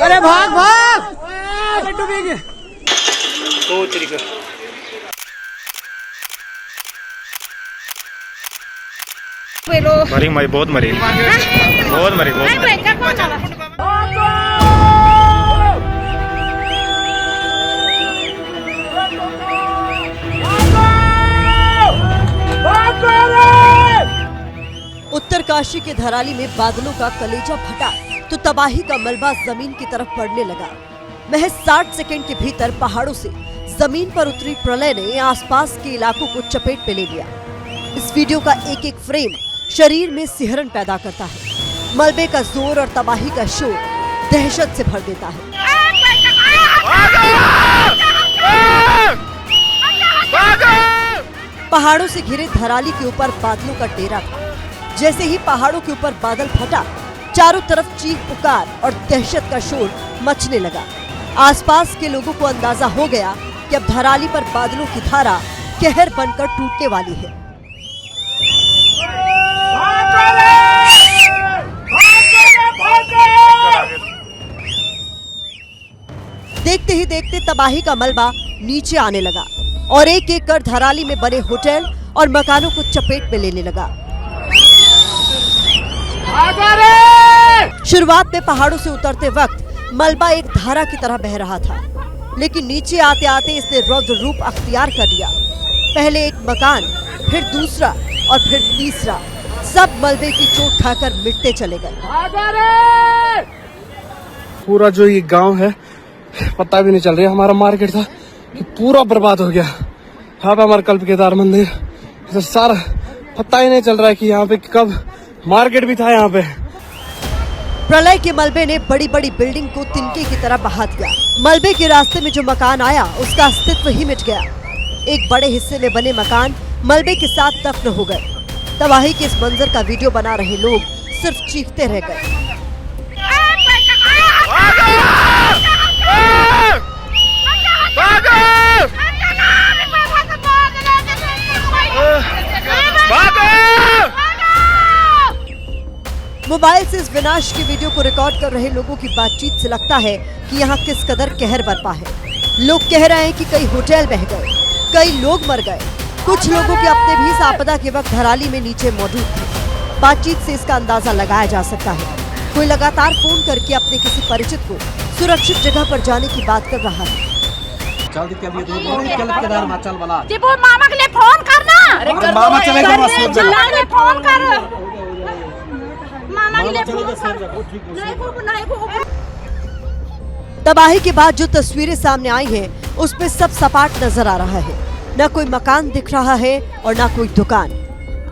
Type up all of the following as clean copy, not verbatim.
अरे भाग भाग, डूबेंगे। ओ तरीका मरी मरी बहुत मरी बहुत मरी बहुत। उत्तरकाशी के धराली में बादलों का कलेजा फटा तो तबाही का मलबा जमीन की तरफ पड़ने लगा। महज 60 सेकंड के भीतर पहाड़ों से जमीन पर उतरी प्रलय ने आसपास के इलाकों को चपेट में ले लिया। इस वीडियो का एक एक फ्रेम शरीर में सिहरन पैदा करता है। मलबे का जोर और तबाही का शोर दहशत से भर देता है। पहाड़ों से घिरे धराली के ऊपर बादलों का डेरा था। जैसे ही पहाड़ों के ऊपर बादल फटा, चारों तरफ चीख पुकार और दहशत का शोर मचने लगा। आसपास के लोगों को अंदाजा हो गया कि अब धराली पर बादलों की धारा कहर बनकर टूटने वाली है। देखते ही देखते तबाही का मलबा नीचे आने लगा और एक एक कर धराली में बने होटल और मकानों को चपेट में लेने लगा। शुरुआत में पहाड़ों से उतरते वक्त मलबा एक धारा की तरह बह रहा था, लेकिन नीचे आते आते इसने रौद्र रूप अख्तियार कर लिया। पहले एक मकान, फिर दूसरा और फिर तीसरा, सब मलबे की चोट खाकर मिटते चले गए। पूरा जो ये गांव है पता भी नहीं चल रहा। हमारा मार्केट था कि पूरा बर्बाद हो गया। यहाँ पे हमारा कल्प केदार मंदिर, तो सारा पता ही नहीं चल रहा है कि यहाँ पे कब मार्केट भी था। यहाँ पे प्रलय के मलबे ने बड़ी बड़ी बिल्डिंग को तिनके की तरह बहा दिया। मलबे के रास्ते में जो मकान आया उसका अस्तित्व ही मिट गया। एक बड़े हिस्से में बने मकान मलबे के साथ दफन हो गए। तबाही के इस मंजर का वीडियो बना रहे लोग सिर्फ चीखते रह गए। मोबाइल से इस विनाश के वीडियो को रिकॉर्ड कर रहे लोगों की बातचीत से लगता है कि यहाँ किस कदर कहर बरपा है। लोग कह रहे हैं कि कई होटल बह गए, कई लोग मर गए। कुछ लोगों के अपने भी इस आपदा के वक्त धराली में नीचे मौजूद थे। बातचीत से इसका अंदाजा लगाया जा सकता है। कोई लगातार फोन करके अपने किसी परिचित को सुरक्षित जगह पर जाने की बात कर रहा है। मामा के लिए फोन करना, मामा चलेगा, फोन कर मामा के लिए फोन कर। तबाही के बाद जो तस्वीरें सामने आई हैं, उसमें सब सपाट नजर आ रहा है। न कोई मकान दिख रहा है और न कोई दुकान।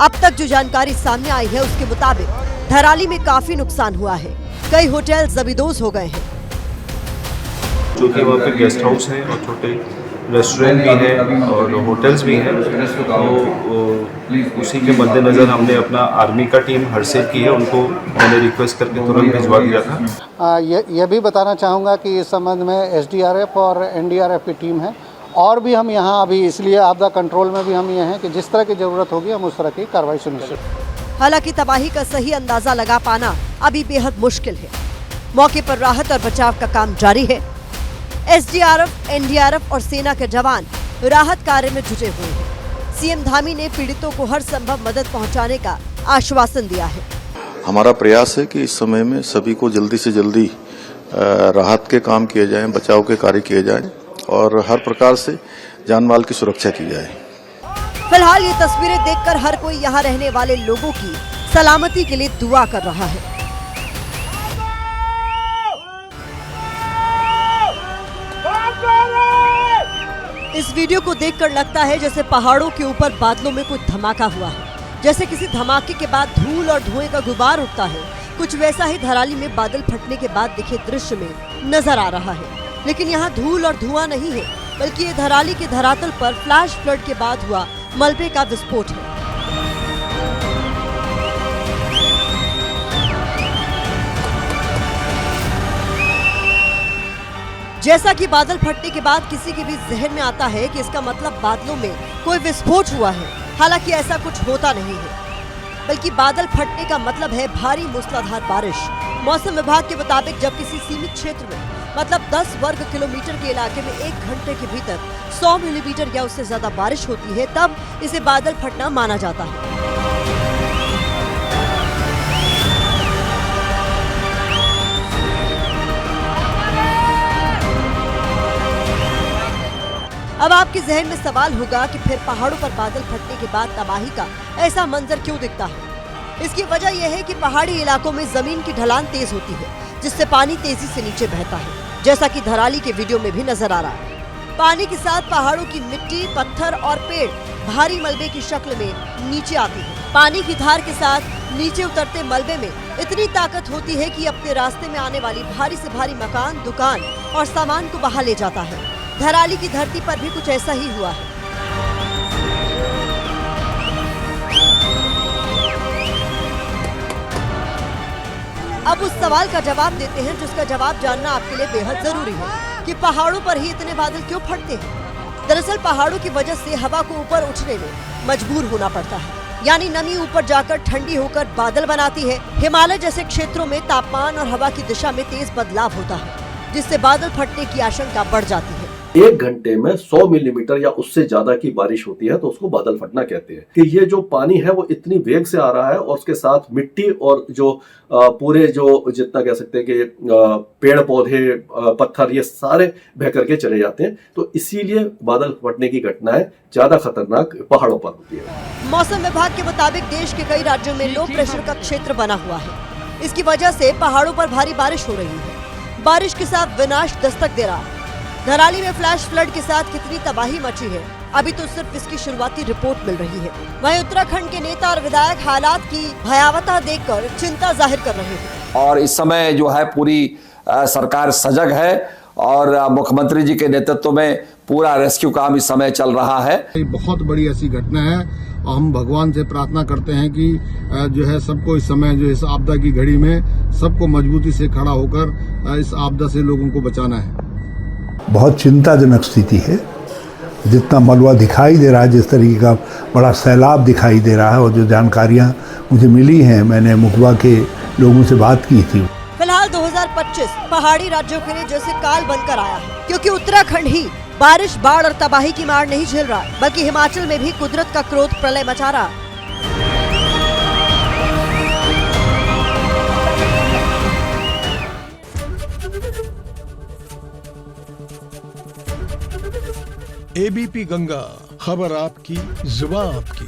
अब तक जो जानकारी सामने आई है उसके मुताबिक धराली में काफी नुकसान हुआ है। कई होटल जबीदोज हो गए हैं। जो कि वहाँ पे गेस्ट हाउस है और छोटे रेस्टोरेंट भी हैं और होटल्स भी हैं। तो उसी के मद्देनज़र हमने अपना आर्मी का टीम हरसेल की है, उनको मैंने रिक्वेस्ट करके तुरंत भिजवा दिया था। यह भी बताना चाहूँगा कि इस संबंध में SDRF और NDRF की टीम है और भी हम यहाँ अभी इसलिए आपदा कंट्रोल में भी हम ये हैं कि जिस तरह की ज़रूरत होगी हम उस तरह की कार्रवाई सुनिश्चित। हालांकि तबाही का सही अंदाजा लगा पाना अभी बेहद मुश्किल है। मौके पर राहत और बचाव का काम जारी है। SDRF, NDRF और सेना के जवान राहत कार्य में जुटे हुए हैं। CM धामी ने पीड़ितों को हर संभव मदद पहुंचाने का आश्वासन दिया है। हमारा प्रयास है कि इस समय में सभी को जल्दी से जल्दी राहत के काम किए जाएं, बचाव के कार्य किए जाएं और हर प्रकार से जान माल की सुरक्षा की जाए। फिलहाल ये तस्वीरें देखकर हर कोई यहाँ रहने वाले लोगों की सलामती के लिए दुआ कर रहा है। इस वीडियो को देखकर लगता है जैसे पहाड़ों के ऊपर बादलों में कोई धमाका हुआ है। जैसे किसी धमाके के बाद धूल और धुएं का गुबार उठता है, कुछ वैसा ही धराली में बादल फटने के बाद दिखे दृश्य में नजर आ रहा है। लेकिन यहाँ धूल और धुआं नहीं है, बल्कि ये धराली के धरातल पर फ्लैश फ्लड के बाद हुआ मलबे का विस्फोट है। जैसा कि बादल फटने के बाद किसी के भी जहन में आता है कि इसका मतलब बादलों में कोई विस्फोट हुआ है, हालांकि ऐसा कुछ होता नहीं है। बल्कि बादल फटने का मतलब है भारी मूसलाधार बारिश। मौसम विभाग के मुताबिक जब किसी सीमित क्षेत्र में मतलब 10 वर्ग किलोमीटर के इलाके में 1 घंटे के भीतर 100 मिलीमीटर या उससे ज्यादा बारिश होती है, तब इसे बादल फटना माना जाता है। अब आपके जहन में सवाल होगा कि फिर पहाड़ों पर बादल फटने के बाद तबाही का ऐसा मंजर क्यों दिखता है? इसकी वजह यह है कि पहाड़ी इलाकों में जमीन की ढलान तेज होती है, जिससे पानी तेजी से नीचे बहता है, जैसा कि धराली के वीडियो में भी नजर आ रहा है। पानी के साथ पहाड़ों की मिट्टी, पत्थर और पेड़ भारी मलबे की शक्ल में नीचे आती है। पानी की धार के साथ नीचे उतरते मलबे में इतनी ताकत होती है कि अपने रास्ते में आने वाली भारी से भारी मकान, दुकान और सामान को बहा ले जाता है। धराली की धरती पर भी कुछ ऐसा ही हुआ है। अब उस सवाल का जवाब देते हैं जिसका जवाब जानना आपके लिए बेहद जरूरी है कि पहाड़ों पर ही इतने बादल क्यों फटते हैं। दरअसल पहाड़ों की वजह से हवा को ऊपर उठने में मजबूर होना पड़ता है, यानी नमी ऊपर जाकर ठंडी होकर बादल बनाती है। हिमालय जैसे क्षेत्रों में तापमान और हवा की दिशा में तेज बदलाव होता है, जिससे बादल फटने की आशंका बढ़ जाती है। 1 घंटे में 100 मिलीमीटर या उससे ज्यादा की बारिश होती है तो उसको बादल फटना कहते हैं। कि ये जो पानी है वो इतनी वेग से आ रहा है और उसके साथ मिट्टी और जो पूरे जो जितना कह सकते हैं कि पेड़ पौधे, पत्थर, ये सारे बह करके चले जाते हैं, तो इसीलिए बादल फटने की घटनाएं ज्यादा खतरनाक पहाड़ों पर होती है। मौसम विभाग के मुताबिक देश के कई राज्यों में लो प्रेशर का क्षेत्र बना हुआ है। इसकी वजह से पहाड़ों पर भारी बारिश हो रही है। बारिश के साथ विनाश दस्तक दे रहा है। धराली में फ्लैश फ्लड के साथ कितनी तबाही मची है, अभी तो सिर्फ इसकी शुरुआती रिपोर्ट मिल रही है। वहीं उत्तराखंड के नेता और विधायक हालात की भयावहता देखकर चिंता जाहिर कर रहे हैं। और इस समय जो है पूरी सरकार सजग है और मुख्यमंत्री जी के नेतृत्व में पूरा रेस्क्यू काम इस समय चल रहा है। बहुत बड़ी ऐसी घटना है और हम भगवान से प्रार्थना करते हैं कि जो है सबको इस समय जो इस आपदा की घड़ी में सबको मजबूती से खड़ा होकर इस आपदा से लोगों को बचाना है। बहुत चिंताजनक स्थिति है। जितना मलबा दिखाई दे रहा है, जिस तरीके का बड़ा सैलाब दिखाई दे रहा है, और जो जानकारियां मुझे मिली हैं, मैंने मुखबा के लोगों से बात की थी। फिलहाल 2025 पहाड़ी राज्यों के लिए जैसे काल बनकर आया है, क्योंकि उत्तराखंड ही बारिश, बाढ़ और तबाही की मार नहीं झेल रहा, बल्कि हिमाचल में भी कुदरत का क्रोध प्रलय मचा रहा। एबीपी गंगा, खबर आपकी, जुबान आपकी।